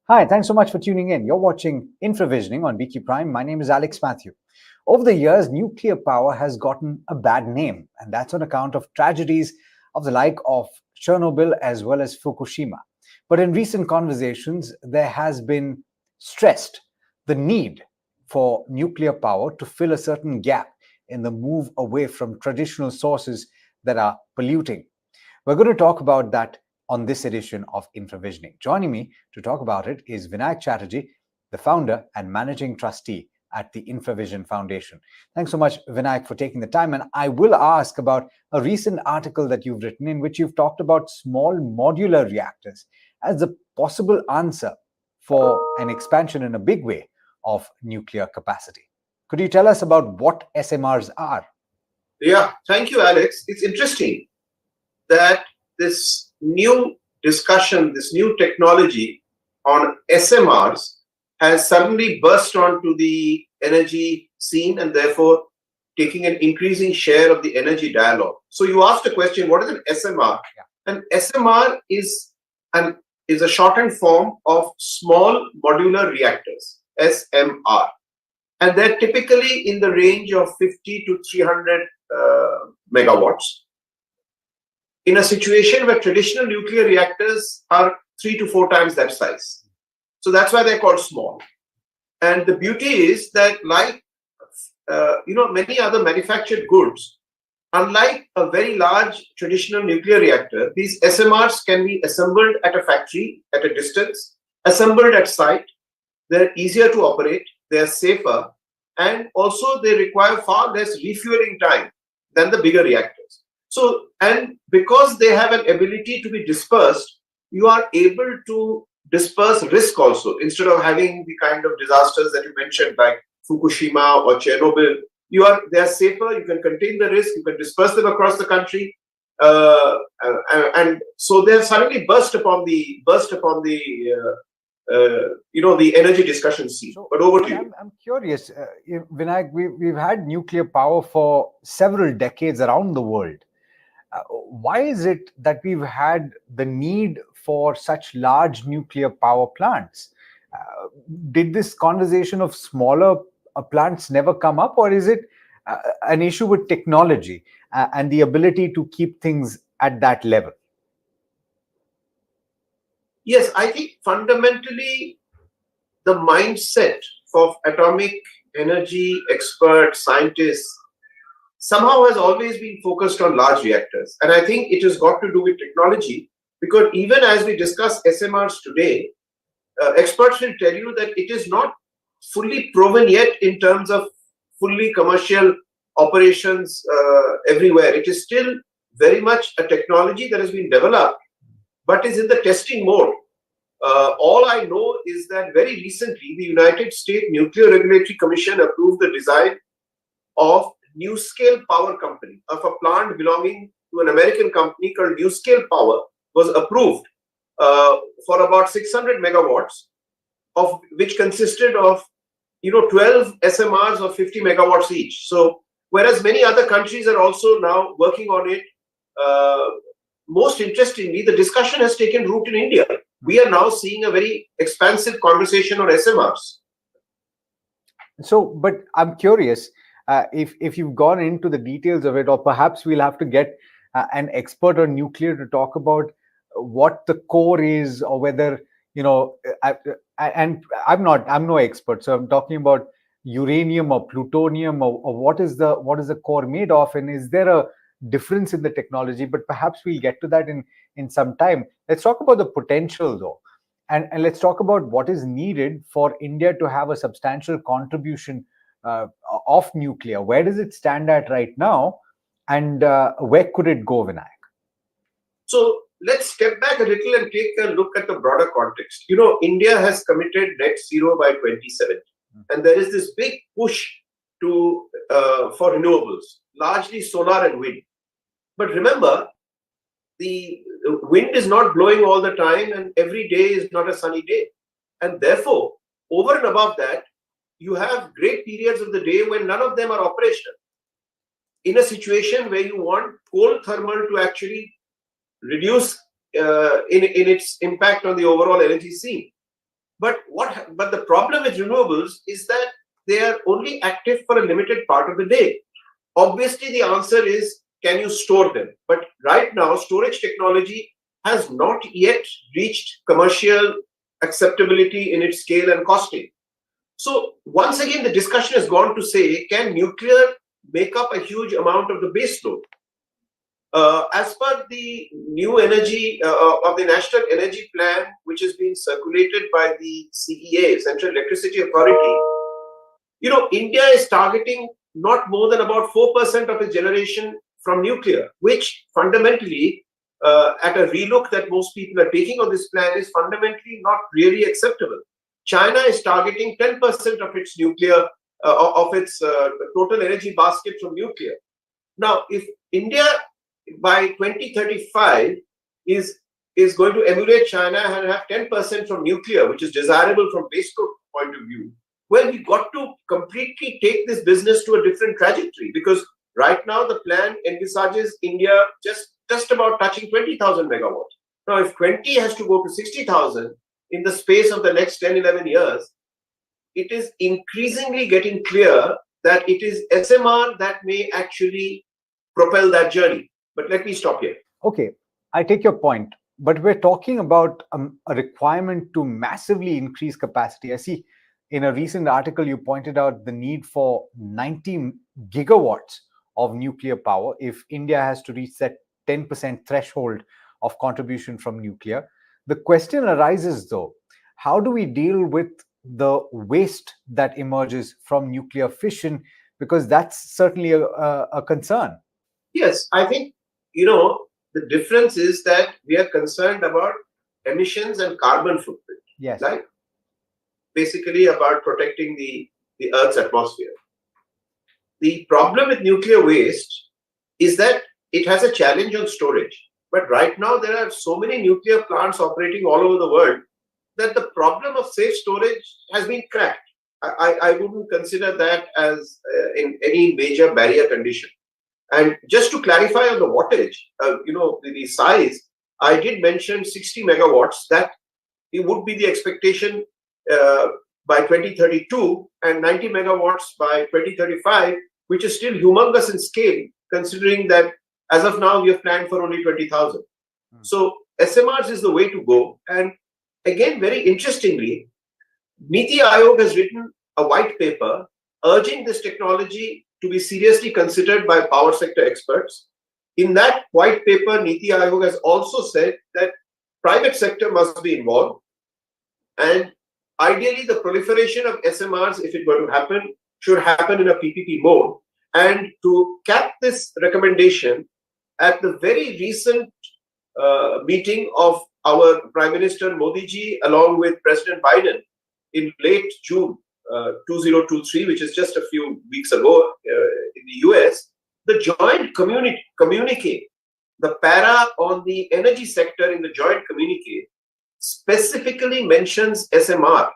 Hi, thanks so much for tuning in. You're watching Infravisioning on BQ Prime. My name is Alex Matthew. Over the years, nuclear power has gotten a bad name, and that's on account of tragedies of the like of Chernobyl as well as Fukushima. But in recent conversations, there has been stressed the need for nuclear power to fill a certain gap in the move away from traditional sources that are polluting. We're going to talk about that on this edition of Infravisioning. Joining me to talk about it is Vinayak Chatterjee, the founder and managing trustee at the Infravision Foundation. Thanks so much, Vinayak, for taking the time. And I will ask about a recent article that you've written in which you've talked about small modular reactors as a possible answer for an expansion in a big way of nuclear capacity. Could you tell us about what SMRs are? Yeah, thank you, Alex. It's interesting that this new discussion, this new technology on SMRs has suddenly burst onto the energy scene and therefore taking an increasing share of the energy dialogue. So you asked a question, what is an SMR? Yeah. An SMR is a shortened form of small modular reactors, SMR. And they're typically in the range of 50 to 300 megawatts. In a situation where traditional nuclear reactors are 3 to 4 times that size. So that's why they're called small. And the beauty is that like, many other manufactured goods, unlike a very large traditional nuclear reactor, these SMRs can be assembled at a factory at a distance, assembled at site. They're easier to operate, they're safer, and also they require far less refueling time than the bigger reactors. So, and because they have an ability to be dispersed, you are able to disperse risk also. Instead of having the kind of disasters that you mentioned, like Fukushima or Chernobyl, they are safer. You can contain the risk. You can disperse them across the country, and so they have suddenly burst upon the energy discussion scene. So, but over to you. I'm curious, Vinayak. We've had nuclear power for several decades around the world. Why is it that we've had the need for such large nuclear power plants? Did this conversation of smaller plants never come up, or is it an issue with technology and the ability to keep things at that level? Yes, I think fundamentally the mindset of atomic energy experts, scientists, somehow has always been focused on large reactors. And I think it has got to do with technology, because even as we discuss SMRs today, experts will tell you that it is not fully proven yet in terms of fully commercial operations everywhere. It is still very much a technology that has been developed, but is in the testing mode. All I know is that very recently, the United States Nuclear Regulatory Commission approved the design of NuScale Power Company, of a plant belonging to an American company called NuScale Power, was approved for about 600 megawatts, of which consisted of 12 SMRs of 50 megawatts each. So whereas many other countries are also now working on it, most interestingly, the discussion has taken root in India. We are now seeing a very expansive conversation on SMRs. So, but I'm curious, if you've gone into the details of it, or perhaps we'll have to get an expert on nuclear to talk about what the core is, or whether, and I'm no expert, so I'm talking about uranium or plutonium, or what is the core made of, and is there a difference in the technology? But perhaps we'll get to that in some time. Let's talk about the potential though, and let's talk about what is needed for India to have a substantial contribution of nuclear. Where does it stand at right now, and where could it go, Vinayak? So let's step back a little and take a look at the broader context. India has committed net zero by 2070, and there is this big push for renewables, largely solar and wind. But remember, the wind is not blowing all the time, and every day is not a sunny day. And therefore, over and above that, you have great periods of the day when none of them are operational. In a situation where you want coal thermal to actually reduce in its impact on the overall energy scene. But the problem with renewables is that they are only active for a limited part of the day. Obviously, the answer is, can you store them? But right now, storage technology has not yet reached commercial acceptability in its scale and costing. So once again, the discussion has gone to say, can nuclear make up a huge amount of the base load? As per the new energy of the National Energy Plan, which is being circulated by the CEA, Central Electricity Authority, India is targeting not more than about 4% of its generation from nuclear, which fundamentally, at a relook that most people are taking on this plan, is fundamentally not really acceptable. China is targeting 10% of its nuclear, of its total energy basket from nuclear. Now, if India by 2035 is going to emulate China and have 10% from nuclear, which is desirable from baseload point of view, well, we've got to completely take this business to a different trajectory, because right now the plan envisages India just about touching 20,000 megawatts. Now, if 20 has to go to 60,000 in the space of the next 10, 11 years, it is increasingly getting clear that it is SMR that may actually propel that journey. But let me stop here. Okay, I take your point, but we're talking about a requirement to massively increase capacity. I see in a recent article you pointed out the need for 90 gigawatts of nuclear power if India has to reach that 10% threshold of contribution from nuclear. The question arises though, how do we deal with the waste that emerges from nuclear fission? Because that's certainly a concern. Yes, I think, the difference is that we are concerned about emissions and carbon footprint. Yes. Right? Basically about protecting the Earth's atmosphere. The problem with nuclear waste is that it has a challenge on storage. But right now, there are so many nuclear plants operating all over the world that the problem of safe storage has been cracked. I wouldn't consider that as in any major barrier condition. And just to clarify on the wattage, the size, I did mention 60 megawatts. That it would be the expectation by 2032 and 90 megawatts by 2035, which is still humongous in scale, considering that as of now we have planned for only 20,000. So SMRs is the way to go. And again, very interestingly, Niti Aayog has written a white paper urging this technology to be seriously considered by power sector experts. In that white paper, Niti Aayog has also said that private sector must be involved, and ideally the proliferation of SMRs, if it were to happen, should happen in a PPP mode. And to cap this recommendation, at the very recent meeting of our Prime Minister Modi ji along with President Biden in late June 2023, which is just a few weeks ago in the US, the joint communique, the para on the energy sector in the joint communique specifically mentions SMR.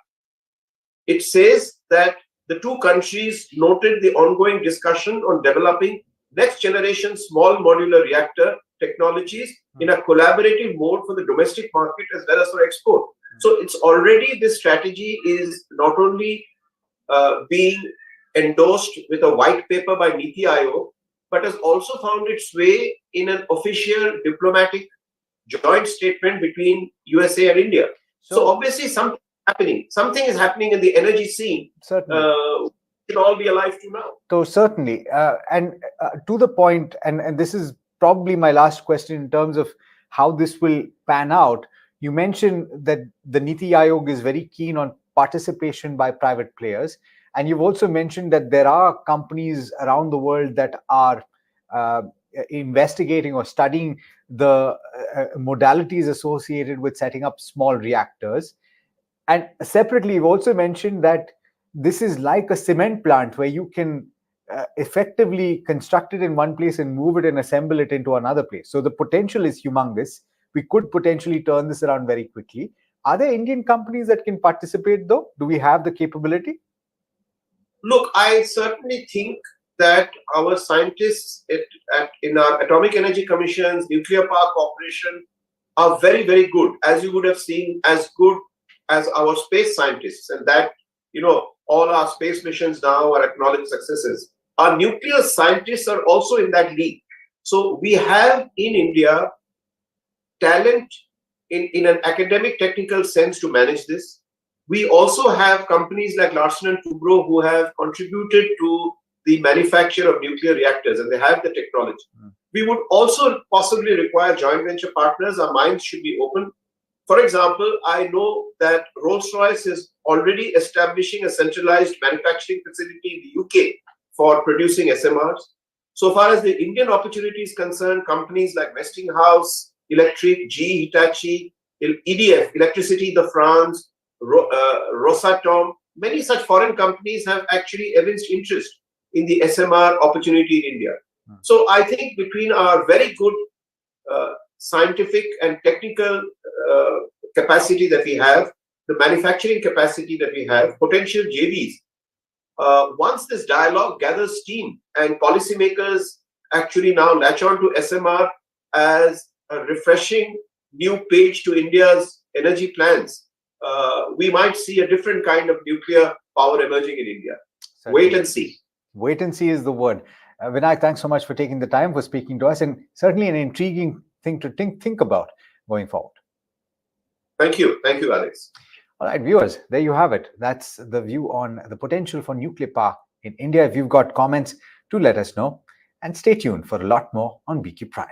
It says that the two countries noted the ongoing discussion on developing next generation small modular reactor technologies in a collaborative mode for the domestic market as well as for export. So it's already, this strategy is not only being endorsed with a white paper by Niti Aayog, but has also found its way in an official diplomatic joint statement between USA and India. So obviously something is happening in the energy scene. Certainly. We should all be alive to now. So certainly, and to the point, and this is probably my last question in terms of how this will pan out. You mentioned that the Niti Aayog is very keen on participation by private players. And you've also mentioned that there are companies around the world that are investigating or studying the modalities associated with setting up small reactors. And separately, you've also mentioned that this is like a cement plant where you can effectively construct it in one place and move it and assemble it into another place. So the potential is humongous. We could potentially turn this around very quickly. Are there Indian companies that can participate though? Do we have the capability? Look, I certainly think that our scientists in our Atomic Energy Commission's Nuclear Power Corporation are very, very good, as you would have seen, as good as our space scientists, and that, all our space missions now are acknowledged successes. Our nuclear scientists are also in that league. So we have in India talent in an academic technical sense to manage this. We also have companies like Larsen and Toubro who have contributed to the manufacture of nuclear reactors, and they have the technology. We would also possibly require joint venture partners. Our minds should be open. For example, I know that Rolls-Royce is already establishing a centralized manufacturing facility in the UK for producing SMRs. So far as the Indian opportunity is concerned, companies like Westinghouse Electric, GE Hitachi, EDF, Electricité de France, Rosatom, many such foreign companies have actually evinced interest in the SMR opportunity in India. So I think between our very good scientific and technical capacity that we have, the manufacturing capacity that we have, potential JVs, once this dialogue gathers steam and policymakers actually now latch on to SMR as a refreshing new page to India's energy plans, we might see a different kind of nuclear power emerging in India. Certainly. Wait and see. Wait and see is the word. Vinayak, thanks so much for taking the time for speaking to us, and certainly an intriguing thing to think about going forward. Thank you. Thank you, Alex. All right, viewers, there you have it. That's the view on the potential for nuclear power in India. If you've got comments, do let us know, and stay tuned for a lot more on BQ Prime.